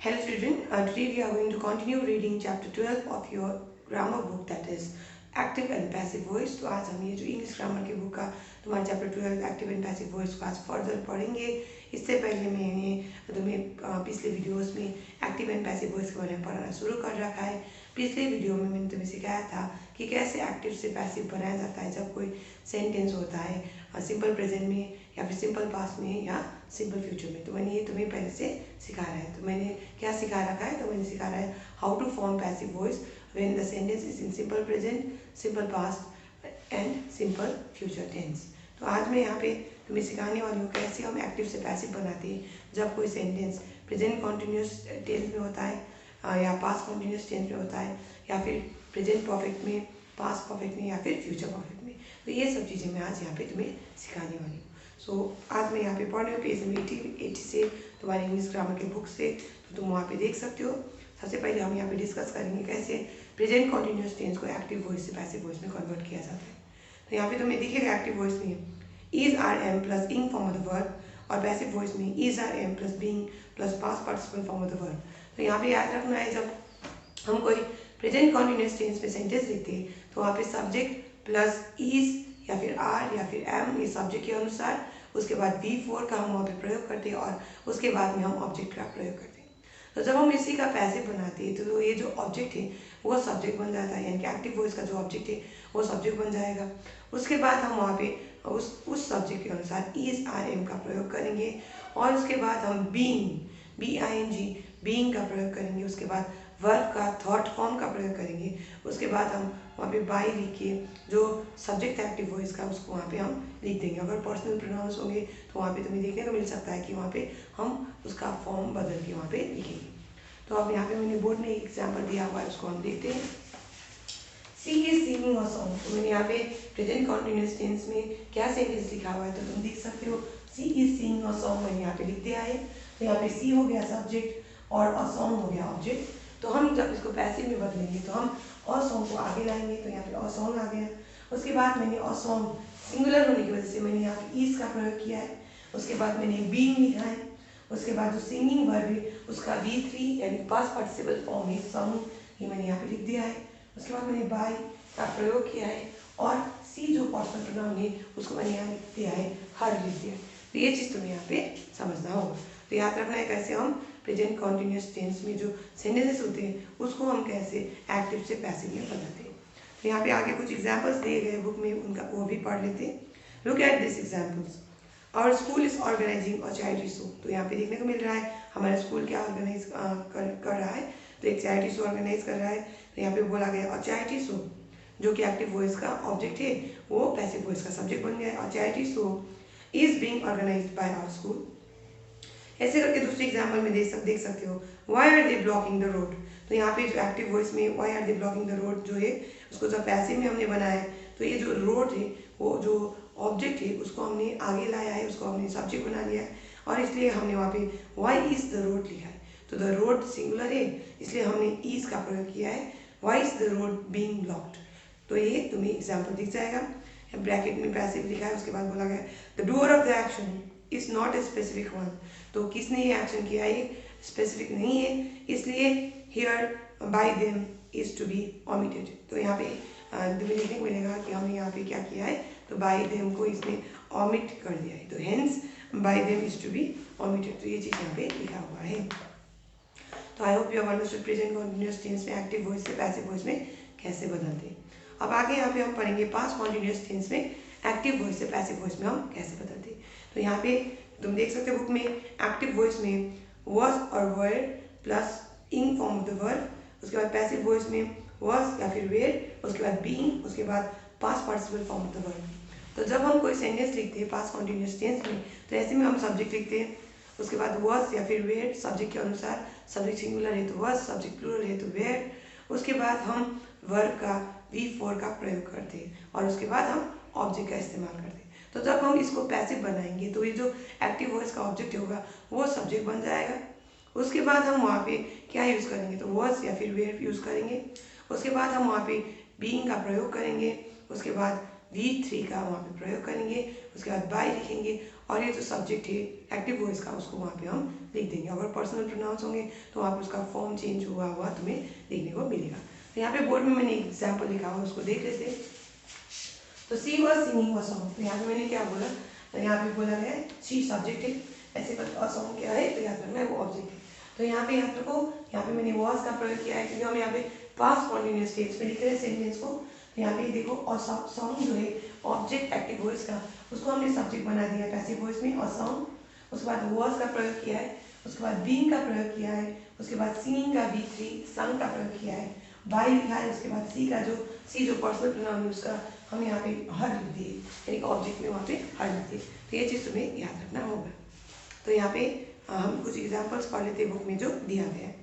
Hello children, today we are going to continue reading chapter 12 of your grammar book, that is active and passive voice। तो आज हम ये जो English grammar की book का तुम्हारा chapter 12 active and passive voice को आज फर्दर पढ़ेंगे। इससे पहले मैंने तुम्हें पिछले वीडियोस में एक्टिव एंड पैसिव वॉइस के बारे में पढ़ाना शुरू कर रखा है। पिछले वीडियो में मैंने तुम्हें सिखाया था कि कैसे एक्टिव से पैसिव बनाया जाता है जब कोई सेंटेंस होता है सिंपल प्रेजेंट में या फिर सिंपल पास्ट में या सिंपल फ्यूचर में। तो मैंने ये तुम्हें पहले से सिखाया है। तो मैंने क्या सिखा रखा है, तो मैंने सिखा रहा है how to form passive voice when the sentence is in simple present, simple past and simple future tense. तो आज मैं यहाँ पे तुम्हें सिखाने वाली हूँ कैसे हम एक्टिव से पैसिव बनाते हैं जब कोई सेंटेंस प्रेजेंट कॉन्टिन्यूस टेंस में होता है या पास्ट कॉन्टिन्यूस टेंस में होता है या फिर प्रेजेंट परफेक्ट में, पास्ट परफेक्ट में या फिर फ्यूचर परफेक्ट में। तो ये सब चीज़ें मैं आज यहाँ पे तुम्हें सिखाने वाली हूँ। आज मैं यहाँ पे पढ़ रही हूँ पेज नंबर 80 से तुम्हारी इंग्लिश ग्रामर के बुक से। तो तुम वहाँ पे देख सकते हो। सबसे पहले हम यहाँ पे डिस्कस करेंगे कैसे प्रेजेंट कॉन्टिन्यूस टेंस को एक्टिव वॉइस से पैसिव वॉइस में कन्वर्ट किया जाता है। तो यहाँ पे तुम्हें दिखेगा एक्टिव वॉइस में is are am plus ing form of the verb, और पैसिव वॉइस में is are am plus being plus past participle form of the verb. तो यहाँ पे याद रखना है, जब हम कोई प्रेजेंट कॉन्टिन्यूस टेंस में सेंटेंस लिखते हैं तो वहाँ पे सब्जेक्ट प्लस इज या फिर आर या फिर एम, ये सब्जेक्ट के अनुसार, उसके बाद V4 का हम वहाँ पे प्रयोग करते हैं और उसके बाद में हम ऑब्जेक्ट का प्रयोग करते हैं। तो जब हम इसी का पैसिव बनाते हैं तो ये जो ऑब्जेक्ट है वो सब्जेक्ट बन जाता है, यानी कि एक्टिव वॉइस का जो ऑब्जेक्ट है वो सब्जेक्ट बन जाएगा। उसके बाद हम वहाँ पे उस सब्जेक्ट के अनुसार इज आर एम का प्रयोग करेंगे और उसके बाद हम बीइंग BING बीइंग का प्रयोग करेंगे। उसके बाद वर्ब का थॉट फॉर्म का प्रयोग करेंगे। उसके बाद हम वहाँ पे बाई लिख के जो सब्जेक्ट एक्टिव वॉइस का उसको वहाँ पे हम लिख देंगे। अगर पर्सनल प्रोनाउंस होंगे तो वहाँ पे तुम्हें देखने को मिल सकता है कि वहाँ पे हम उसका फॉर्म बदल के वहाँ पे लिखेंगे। तो अब यहाँ पे मैंने बोर्ड में एक एग्जाम्पल दिया हुआ है, उसको हम देखते हैं। सी इज सिंगिंग अ सॉन्ग। तो मैंने यहाँ पे प्रेजेंट कॉन्टिन्यूस टेंस में क्या सेंटेंस लिखा हुआ है तो तुम देख सकते हो। सी इज सिंगिंग अ सॉन्ग मैंने यहाँ पे लिख दिया है। तो यहाँ पे सी हो गया सब्जेक्ट और अ सॉन्ग हो गया ऑब्जेक्ट। तो हम जब इसको पैसिव में बदलेंगे तो हम अ सॉन्ग को आगे लाएंगे, तो यहाँ पे अ सॉन्ग आ गया। उसके बाद मैंने अ सॉन्ग सिंगुलर होने की वजह से मैंने यहाँ पे इज का प्रयोग किया है। उसके बाद मैंने बीइंग लिखा है। उसके बाद जो सिंगिंग वर्ब है उसका V3 यानी पास्ट पार्टिसिपल फॉर्म है सॉन्ग, ये मैंने यहाँ पे लिख दिया है। उसके बाद मैंने बाय का प्रयोग किया है और सी जो पर्सनल प्रोनाउन है उसको मैंने यहाँ लिख दिया है, हर लिख दिया है। तो ये चीज़ तुम्हें यहाँ पे समझना होगा। तो याद रखना है कैसे हम प्रेजेंट कॉन्टिन्यूस टेंस में जो सेंटेंसेस होते हैं उसको हम कैसे एक्टिव से पैसिव में बदलते हैं। तो यहाँ पे आगे कुछ एग्जाम्पल्स दिए गए बुक में, उनका वो भी पढ़ लेते हैं। Look at this examples. Our school is organising a charity show. तो यहाँ पे देखने को मिल रहा है हमारा स्कूल क्या ऑर्गेनाइज कर रहा है, तो एक चैरिटी शो ऑर्गेनाइज कर रहा है। तो यहाँ पे बोला गया अ चैरिटी शो, जो कि एक्टिव वॉइस का ऑब्जेक्ट है वो पैसिव वॉइस का सब्जेक्ट बन गया है। A charity show is being organised by our school. ऐसे करके दूसरे एग्जाम्पल में देख सकते हो, why are they blocking the road. तो यहाँ पे जो एक्टिव वॉइस में why are they blocking the road जो है उसको जब पैसिव में हमने बनाया है तो ये जो रोड है वो जो ऑब्जेक्ट है उसको हमने आगे लाया है, उसको हमने सब्जेक्ट बना लिया है और इसलिए हमने वहाँ पे वाई इज द रोड लिखा है। तो द रोड सिंगुलर है इसलिए हमने इज का प्रयोग किया है, why is the road being blocked. तो ये तुम्हें एग्जाम्पल दिख जाएगा। ब्रैकेट में पैसिव लिखा है, उसके बाद बोला गया the doer of the action is not a specific one. तो किसने ये एक्शन किया है स्पेसिफिक नहीं है, इसलिए here by them is to be omitted. तो यहाँ पे तुम्हें देखने को मिलेगा कि हमने यहाँ पे क्या किया है, तो बाय देम को इसने ओमिट कर दिया है, तो hence by them is to be omitted. तो ये चीज़ यहाँ पे लिखा हुआ है। तो I hope you have understood present continuous tense में एक्टिव वॉइस से पैसिव वॉइस में कैसे बदलते हैं। अब आगे यहाँ पे हम पढ़ेंगे पास्ट कॉन्टिन्यूअस टेंस में एक्टिव वॉइस से पैसिव वॉइस में हम कैसे बदलते हैं। तो यहाँ पे तुम देख सकते हो बुक में एक्टिव वॉइस में was और were plus ing form of the verb. उसके बाद पैसिव वॉइस में was या फिर were, उसके बाद being, उसके बाद past participle form of the verb. तो जब हम कोई सेंटेंस लिखते हैं पास्ट कॉन्टिन्यूअस टेंस में तो ऐसे में हम सब्जेक्ट लिखते हैं। उसके बाद was या फिर were सब्जेक्ट के अनुसार, सब्जेक्ट सिंगुलर है तो was, सब्जेक्ट प्लूरल है तो were। उसके बाद हम वर्ब का V4 का प्रयोग करते हैं और उसके बाद हम ऑब्जेक्ट का इस्तेमाल करते हैं। तो जब हम इसको पैसिव बनाएंगे तो ये जो एक्टिव वॉइस का ऑब्जेक्ट होगा वो सब्जेक्ट बन जाएगा। उसके बाद हम वहाँ पे क्या यूज़ करेंगे, तो वॉज या फिर वेयर यूज़ करेंगे। उसके बाद हम वहाँ पे बीइंग का प्रयोग करेंगे। उसके बाद V3 का वहाँ पे प्रयोग करेंगे, उसके बाद बाय लिखेंगे और ये जो सब्जेक्ट है एक्टिव वॉइस का उसको वहाँ पे हम लिख देंगे। अगर पर्सनल प्रोनाउंस होंगे तो वहाँ पे उसका फॉर्म चेंज हुआ हुआ तुम्हें देखने को मिलेगा। तो यहाँ पे बोर्ड में मैंने एग्जाम्पल लिखा हुआ उसको देख लेते। तो सी वॉज सिंगिंग अ सॉन्ग, तो यहाँ पे मैंने क्या बोला, तो यहाँ पे बोला गया है सी सब्जेक्ट है, ऐसे अ सॉन्ग क्या है तो याद रखना है वो ऑब्जेक्ट है। तो यहाँ पे याद रखो, यहाँ पे मैंने वॉज का प्रयोग किया है क्योंकि हम यहाँ पे पास्ट कॉन्टिन्यूअस टेंस में लिख रहे हैं सेंटेंस को। तो यहाँ पे देखो और सॉन्ग जो है ऑब्जेक्ट एक्टिव वॉइस का, उसको हमने सब्जेक्ट बना दिया पैसिव वॉइस में और सॉन्ग। उसके बाद वॉज का प्रयोग किया है, उसके बाद बीइंग का प्रयोग किया है, उसके बाद सिंगिंग का V3 संग का प्रयोग किया है, बाय लिखा है, उसके बाद सी जो पर्सनल प्रोनाउन है उसका हम यहाँ पे हर लिख दिए, यानी कि ऑब्जेक्ट में वहाँ पे हर लिख दिए। तो ये चीज़ तुम्हें याद रखना होगा। तो यहाँ पे हम कुछ एग्जाम्पल्स पढ़ लेते हैं बुक में जो दिया गया है।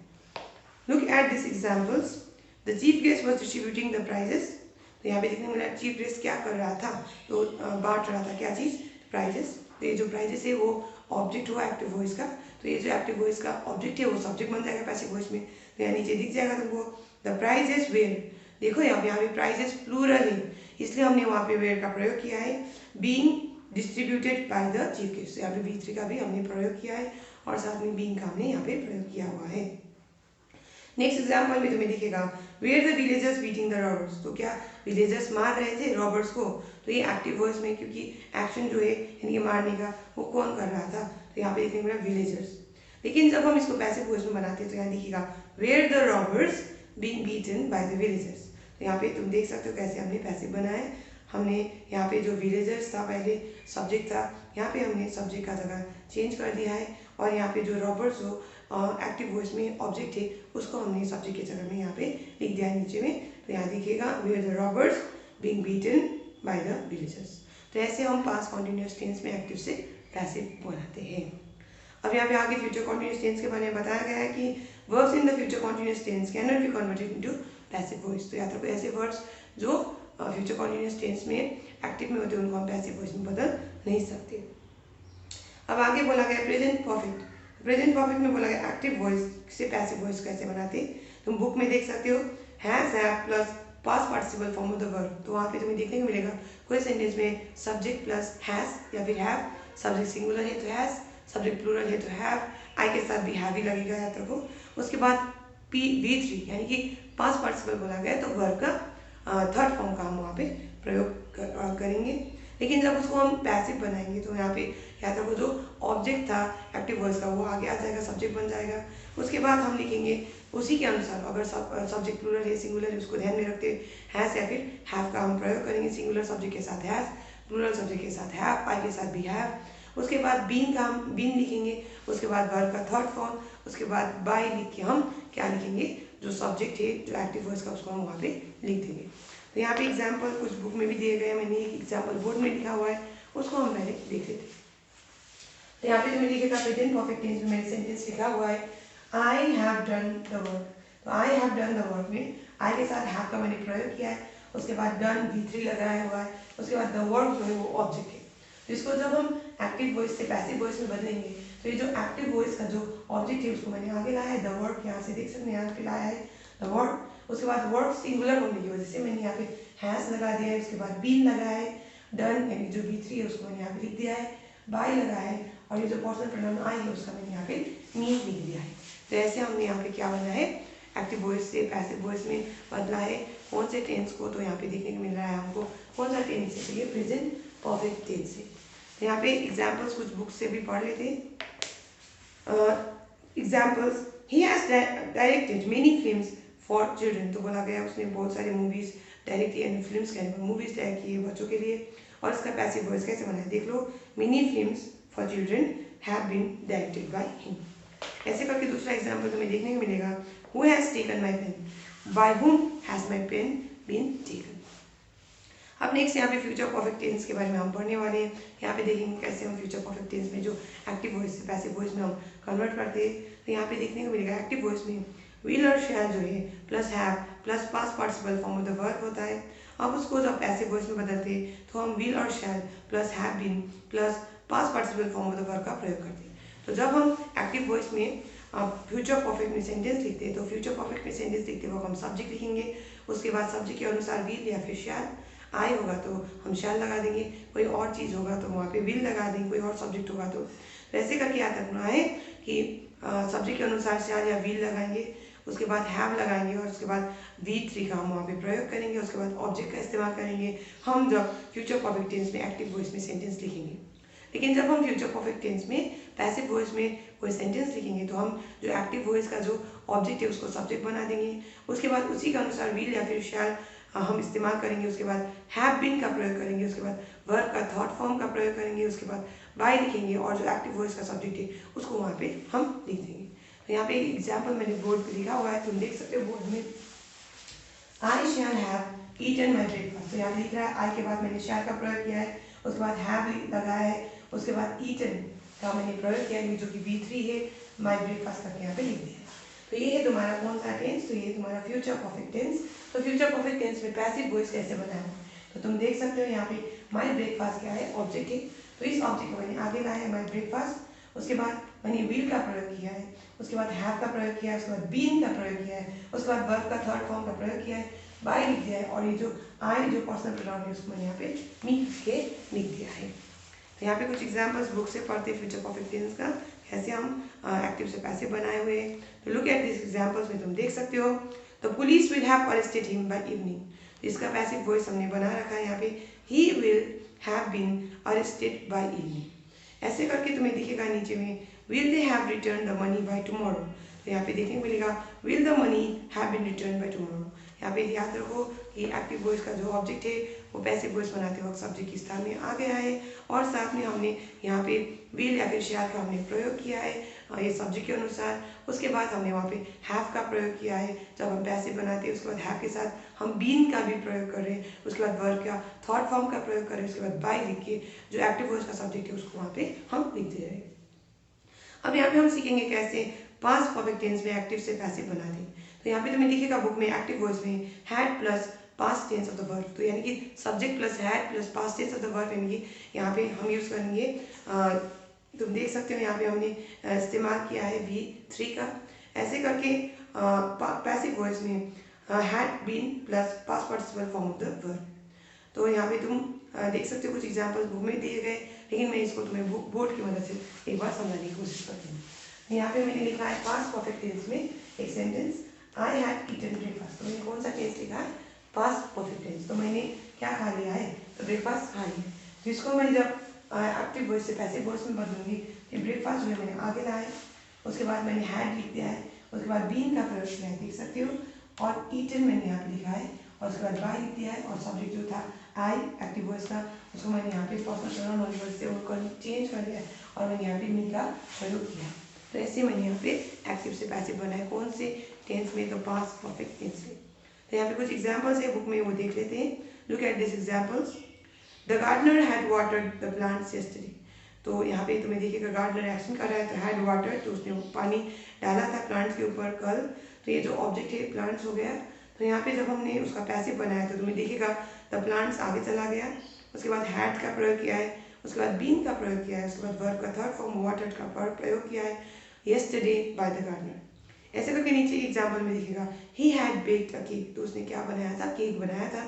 Look at this examples. The chief guest was distributing the prizes. तो यहाँ पे देखने मिला चीफ गेस्ट क्या कर रहा था, तो बांट रहा था क्या चीज़, प्राइजेस। तो ये जो प्राइजेस है वो ऑब्जेक्ट हुआ एक्टिव वॉइस का, तो ये जो एक्टिव वॉइस का ऑब्जेक्ट है वो सब्जेक्ट बन जाएगा पैसिव वॉइस में। तो यहाँ नीचे दिख जाएगा तुमको द प्राइजेस वेयर। देखो यहाँ पे प्राइजेस प्लूरल है इसलिए हमने वहाँ पे वेयर का प्रयोग किया है। Being distributed by the chief guest, यहाँ पे V3 का भी हमने प्रयोग किया है और साथ में बीइंग का हमने यहाँ पे प्रयोग किया हुआ है। नेक्स्ट एग्जाम्पल में तुम्हें दिखेगा were the villagers beating the robbers. तो क्या विलेजर्स मार रहे थे रॉबर्स को, तो ये एक्टिव वॉइस में क्योंकि एक्शन जो है इनके मारने का वो कौन कर रहा था, तो यहाँ पे देखने को मिला विलेजर्स। लेकिन जब हम इसको पैसिव वॉइस में बनाते हैं तो यहाँ दिखेगा were the robbers being beaten by the villagers. तो यहाँ पे तुम देख सकते हो कैसे हमने पैसिव बनाया है। हमने यहाँ पे जो विलेजर्स था पहले सब्जेक्ट था, यहाँ पे हमने सब्जेक्ट का जगह चेंज कर दिया है और यहाँ पे जो रॉबर्स जो एक्टिव वॉइस में ऑब्जेक्ट है उसको हमने सब्जेक्ट की जगह में यहाँ पे लिख दिया है नीचे में। तो यहाँ दिखेगा were the robbers being beaten by the villagers. तो ऐसे हम पास्ट कॉन्टिन्यूअस टेंस में एक्टिव से पैसिव बनाते हैं। अब यहाँ पे आगे फ्यूचर कॉन्टिन्यूअस टेंस के बारे में बताया गया है कि verbs in the future continuous tense can not be converted into passive voice. तो याद रखो ऐसे वर्ड्स जो फ्यूचर कॉन्टिन्यूअस टेंस में एक्टिव में होते हैं उनको हम पैसिव वॉइस में बदल नहीं सकते। अब आगे बोला गया प्रेजेंट परफेक्ट। प्रेजेंट परफेक्ट में बोला गया एक्टिव वॉइस से पैसिव वॉइस कैसे बनाते, तुम बुक में देख सकते हो has have plus past participle form of the verb. तो वहाँ पे तुम्हें देखने को मिलेगा कोई सेंटेंस में सब्जेक्ट प्लस हैज या फिर हैव, सब्जेक्ट सिंगुलर है तो हैज, सब्जेक्ट प्लूरल है तो हैव, आई के साथ भी हैव ही लगेगा याद रखो। उसके बाद V3 यानी कि पास्ट पार्टिसिपल बोला गया तो वर्ब का थर्ड फॉर्म का हम वहाँ पे प्रयोग करेंगे। लेकिन जब उसको हम पैसिव बनाएंगे तो यहाँ पे याद रखो जो ऑब्जेक्ट था एक्टिव वॉइस का वो आगे आ जाएगा, सब्जेक्ट बन जाएगा। उसके बाद हम लिखेंगे उसी के अनुसार, अगर सब्जेक्ट प्लूरल है सिंगुलर है उसको ध्यान में रखते हैज या फिर हैव का हम प्रयोग करेंगे। सिंगुलर सब्जेक्ट के साथ हैज, प्लूरल सब्जेक्ट के साथ हैव, आई के साथ भी हैव। उसके बाद बीन का हम बीन लिखेंगे, उसके बाद वर्ब का थर्ड फॉर्म, उसके बाद बाय लिख के हम क्या लिखेंगे, जो सब्जेक्ट है जो एक्टिव वॉइस का उसको हम वहाँ पे लिख देंगे। तो यहाँ पे एग्जाम्पल कुछ बुक में भी दिए गए, मैंने एक एग्जाम्पल बोर्ड में लिखा हुआ है उसको हम पहले देख लेते हैं। तो यहाँ पे तुम्हें लिखेगा प्रेजेंट परफेक्ट टेंस में मैंने सेंटेंस लिखा हुआ है I have done the work. तो I have done the work में आई के साथ हैव का मैंने प्रयोग किया है, उसके बाद डन V3 लगाया हुआ है, उसके बाद द वर्क जो है वो ऑब्जेक्ट है। तो इसको जब हम एक्टिव वॉइस से पैसिव वॉइस में बदलेंगे तो ये जो एक्टिव वॉइस का जो ऑब्जेक्ट है उसको मैंने आगे लाया है द वर्क, यहाँ से देख सकते हैं यहाँ पे लाया है द वर्क। उसके बाद वर्क सिंगुलर होने की वजह से मैंने यहाँ पे हैज लगा दिया है, उसके बाद बीन लगाया है, डन यानी जो V3 है उसको मैंने यहाँ पे लिख दिया है, बाय लगाया है और ये जो पर्सनल प्रोनाउन आई है उसका मैंने यहाँ पे मी लिख दिया है। तो ऐसे हमने यहाँ पे क्या बना है एक्टिव वॉइस से पैसिव वॉइस में बदला है। कौन से टेंस को, तो यहाँ पे देखने को मिल रहा है हमको कौन सा टेंस है, तो ये प्रेजेंट परफेक्ट टेंस है। तो यहाँ पे एग्जाम्पल्स कुछ बुक से भी पढ़ लेते हैं। Examples he has directed many films for children. तो बोला गया उसने बहुत सारी मूवीज डायरेक्ट की, यानी फिल्म्स कहने पर मूवीज डायरेक्ट की है बच्चों के लिए। और इसका पैसिव वॉइस कैसे बना है देख लो, many films for children have been directed by him. ऐसे करके दूसरा एग्जाम्पल तुम्हें देखने को मिलेगा who has taken my pen, by whom has my pen been taken. अब नेक्स्ट यहाँ पे फ्यूचर परफेक्ट टेंस के बारे में हम पढ़ने वाले हैं। यहाँ पे देखेंगे कैसे हम फ्यूचर परफेक्ट टेंस में जो एक्टिव वॉइस से पैसिव वॉइस में हम कन्वर्ट करते हैं। तो यहाँ पे देखने को मिलेगा एक्टिव वॉइस में विल और शैल जो है plus have plus past participle form of the verb होता है। अब उसको जब पैसिव वॉइस में बदलते हैं तो हम विल और shall plus have been plus past participle form of the verb का प्रयोग करते हैं। तो जब हम एक्टिव वॉइस में फ्यूचर परफेक्ट में सेंटेंस लिखते हैं तो फ्यूचर परफेक्ट में सेंटेंस लिखते वक्त हम सब्जेक्ट लिखेंगे, उसके बाद सब्जेक्ट के अनुसार विल या फिर शैल, आई होगा तो हम शैल लगा देंगे, कोई और चीज़ होगा तो वहाँ पे विल लगा देंगे, कोई और सब्जेक्ट होगा तो ऐसे करके याद रखना है कि सब्जेक्ट के अनुसार शैल या विल लगाएंगे, उसके बाद हैव लगाएंगे और उसके बाद V3 का हम वहाँ पे प्रयोग करेंगे, उसके बाद ऑब्जेक्ट का इस्तेमाल करेंगे हम जब फ्यूचर परफेक्ट टेंस में एक्टिव वॉइस में सेंटेंस लिखेंगे। लेकिन जब हम फ्यूचर परफेक्ट टेंस में पैसिव वॉइस में कोई सेंटेंस लिखेंगे तो हम जो एक्टिव वॉइस का जो ऑब्जेक्ट है उसको सब्जेक्ट बना देंगे, उसके बाद उसी के अनुसार विल या फिर शैल हम इस्तेमाल करेंगे, उसके बाद हैव बीन का प्रयोग करेंगे, उसके बाद वर्ब का थॉट फॉर्म का प्रयोग करेंगे, उसके बाद बाय लिखेंगे और जो एक्टिव वॉइस का सब्जेक्ट है उसको वहाँ पे हम लिख देंगे। तो यहाँ पे एग्जाम्पल मैंने बोर्ड पे लिखा हुआ है, तुम देख सकते हो बोर्ड में, I shall have eaten my breakfast. तो यहाँ पे लिख रहा है आई के बाद मैंने शैल का प्रयोग किया है, उसके बाद हैव लगाया है, उसके बाद ईटन का मैंने प्रयोग किया है जो कि V3 है, माई ब्रेकफास्ट करके यहाँ पे लिख दिया है। तो ये है तुम्हारा कौन सा टेंस, तो ये तुम्हारा फ्यूचर परफेक्ट टेंस। तो फ्यूचर परफेक्ट टेंस में पैसिव वॉइस कैसे बनाना, तो तुम देख सकते हो यहाँ पे माई ब्रेकफास्ट क्या है, ऑब्जेक्ट है, तो इस ऑब्जेक्ट को मैंने आगे लाया है माई ब्रेकफास्ट, उसके बाद मैंने विल का प्रयोग किया है, उसके बाद हैव का प्रयोग किया है, उसके बाद बीन का प्रयोग किया है, उसके बाद वर्ब का थर्ड फॉर्म का प्रयोग किया है, बाय लिख दिया है और ये जो आई जो पर्सनल प्रोनाउन है उसको मैंने यहाँ पे मी के लिख दिया है। तो यहाँ पे कुछ एग्जांपल्स बुक से पढ़ते हैं फ्यूचर परफेक्ट टेंस का कैसे हम एक्टिव से पैसिव बनाए हुए हैं। तो लुक एट दिस एग्जांपल्स में तुम देख सकते हो, the police will have arrested him by evening. इसका पैसिव वॉइस हमने बना रखा है यहाँ पे, he will have been arrested by evening. ऐसे करके तुम्हें दिखेगा नीचे में will they have return the money by tomorrow. तो यहाँ पे देखने को मिलेगा will the money have been return by tomorrow. यहाँ पे याद रखो कि एक्टिव वॉइस का जो ऑब्जेक्ट है वो पैसिव वॉइस बनाते वक्त सब्जेक्ट के स्थान में आ गया है और साथ में हमने यहाँ पे विल या फिर शैल का हमने प्रयोग किया है ये सब्जेक्ट के अनुसार। उसके बाद हमने वहाँ पे हैव का प्रयोग किया है जब हम पैसिव बनाते हैं, उसके बाद हैव के साथ हम बीन का भी प्रयोग कर रहे हैं, उसके बाद वर्ब का थॉट फॉर्म का प्रयोग कर रहे हैं, उसके बाद बाय लिख के जो एक्टिव वॉइस का सब्जेक्ट है उसको वहाँ पे हम लिख दे रहे हैं। अब यहाँ पे हम सीखेंगे कैसे पास्ट परफेक्ट टेंस में एक्टिव से पैसिव बना दें। तो यहाँ पे तुम्हें दिखेगा बुक में एक्टिव वॉइस में had plus past tense of the verb, तो यानी कि subject plus had plus past tense of the verb, यानी कि यहाँ पे हम यूज़ करेंगे तुम देख सकते हो यहाँ पे हमने इस्तेमाल किया है V3 का। ऐसे करके पैसिव वॉइस में had been plus past participle form of the verb. तो यहाँ पे तुम देख सकते हो कुछ एग्जाम्पल्स बुक में दिए गए, लेकिन मैं इसको तुम्हें बोर्ड की मदद से एक बार समझाने की कोशिश करती हूँ। यहाँ पे मैंने लिखा है पास्ट परफेक्ट टेंस में एक sentence, I had eaten breakfast. तो मैंने कौन सा टेंस लिखा है, पास्ट परफेक्ट टेंस। तो मैंने क्या खा लिया है, तो ब्रेकफास्ट खा लिया। तो इसको मैं जब एक्टिव वॉइस से पैसिव वॉइस में बदलूंगी तो ब्रेकफास्ट जो है मैंने आगे लाया है, उसके बाद मैंने हैड लिख दिया है, उसके बाद बीन का प्रयोग किया है देख सकते हो, और ईटन मैंने यहाँ पे लिखा है और उसके बाद बाय लिख दिया है और सब्जेक्ट जो था आई एक्टिव वॉइस का उसको मैंने यहाँ पे पर्सनल प्रोनाउन वर्ब से वो चेंज कर दिया और मैंने यहाँ पे मी का प्रयोग किया। तो ऐसे मैंने यहाँ पे एक्टिव से पैसिव बनाया कौन से टेंस में, तो पास्ट परफेक्ट टेंस में। तो यहाँ पे कुछ एग्जांपल्स है बुक में, वो देख लेते हैं। Look at this examples, the gardener had watered the plants yesterday. तो यहाँ पे तुम्हें देखिएगा गार्डनर एक्शन कर रहा है, तो हैड वाटर्ड तो उसने पानी डाला था प्लांट्स के ऊपर कल, तो ये जो ऑब्जेक्ट है प्लांट्स हो गया। तो यहाँ पे जब हमने उसका पैसिव बनाया तो तुम्हें देखिएगा द प्लांट्स आगे चला गया, उसके बाद हैड का प्रयोग किया है, उसके बाद बीन का प्रयोग किया है, उसके बाद वर्ब का थर्ड फॉर्म वाटर्ड का प्रयोग किया है, यस्टरडे बाय द गार्डनर। ऐसे करके नीचे एग्जाम्पल में दिखेगा he had baked a cake, तो उसने क्या बनाया था, केक बनाया था।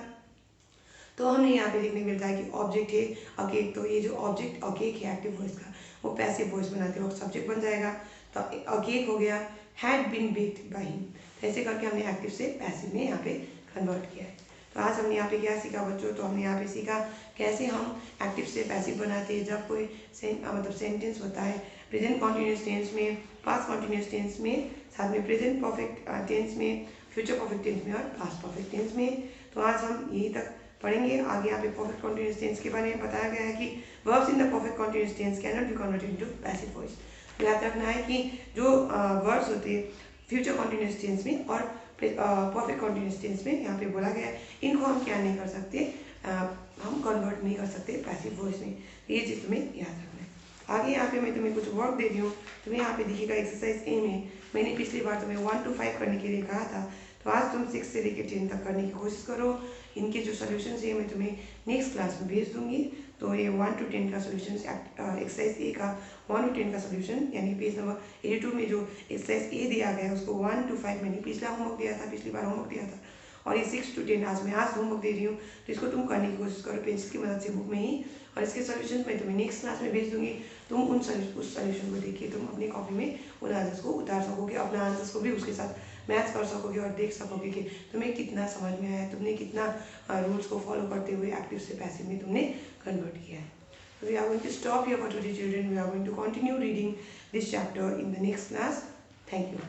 तो हमने यहाँ पे देखने को मिलता है कि ऑब्जेक्ट है अ केक, तो ये जो ऑब्जेक्ट अ केक है एक्टिव वॉइस का वो पैसिव वॉइस बनाते वक्त सब्जेक्ट बन जाएगा, तो अ केक हो गया, had been baked by him. तो ऐसे करके हमने एक्टिव से पैसिव में यहाँ पे कन्वर्ट किया है। तो आज हमने यहाँ पे क्या सीखा बच्चों, तो हमने यहाँ पे सीखा कैसे हम एक्टिव से पैसिव बनाते हैं जब कोई मतलब सेंटेंस होता है प्रेजेंट कॉन्टिन्यूस टेंस में, पास्ट कॉन्टिन्यूस टेंस में, साथ में प्रेजेंट परफेक्ट टेंस में, फ्यूचर परफेक्ट टेंस में और पास्ट परफेक्ट टेंस में। तो आज हम यहीं तक पढ़ेंगे। आगे यहाँ पे परफेक्ट कॉन्टिन्यूस टेंस के बारे में बताया गया है कि verbs in the perfect continuous tense can not be converted into passive voice. याद रखना है कि जो वर्ब्स होते हैं फ्यूचर कॉन्टिन्यूस टेंस में और परफेक्ट कॉन्टिन्यूस टेंस में यहाँ पे बोला गया है, इनको हम क्या नहीं कर सकते, हम कन्वर्ट नहीं कर सकते पैसिव वॉइस में। ये चीज़ तुम्हें याद रखना है। आगे यहाँ पे मैं तुम्हें कुछ वर्क दे दी हूँ, तुम्हें यहाँ पे दिखेगा एक्सरसाइज ए में मैंने पिछली बार तुम्हें 1 to 5 करने के लिए कहा था, तो आज तुम 6 से लेकर 10 तक करने की कोशिश करो। इनके जो सोल्यूशन है मैं तुम्हें नेक्स्ट क्लास में भेज दूंगी। तो ये 1 to 10 का सोल्यूशन, एक्सरसाइज ए का 1 to 10 का सोल्यूशन, यानी पेज नंबर 82 में जो एक्सरसाइज ए दिया गया है उसको 1 to 5 मैंने पिछला होमवर्क दिया था, पिछली बार होमवर्क दिया था, और ये 6 to 10 आज मैं आज होमवर्क दे रही हूँ, तो इसको तुम करने की कोशिश करो पेंसिल की मदद से बुक में ही। और इसके सोल्यूशन मैं तुम्हें नेक्स्ट क्लास में भेज दूंगी। तुम उस सोल्यूशन को देखिए तुम अपनी कॉपी में उन आंसर्स को उतार सकोगे, अपना आंसर्स को भी उसके साथ मैच कर सकोगे और देख सकोगे कि तुम्हें कितना समझ में आया, तुमने कितना रूल्स को फॉलो करते हुए एक्टिव से पैसिव में तुमने कन्वर्ट किया है। So we are going to stop here for today, children. We are going to continue reading this chapter in the next class. Thank you.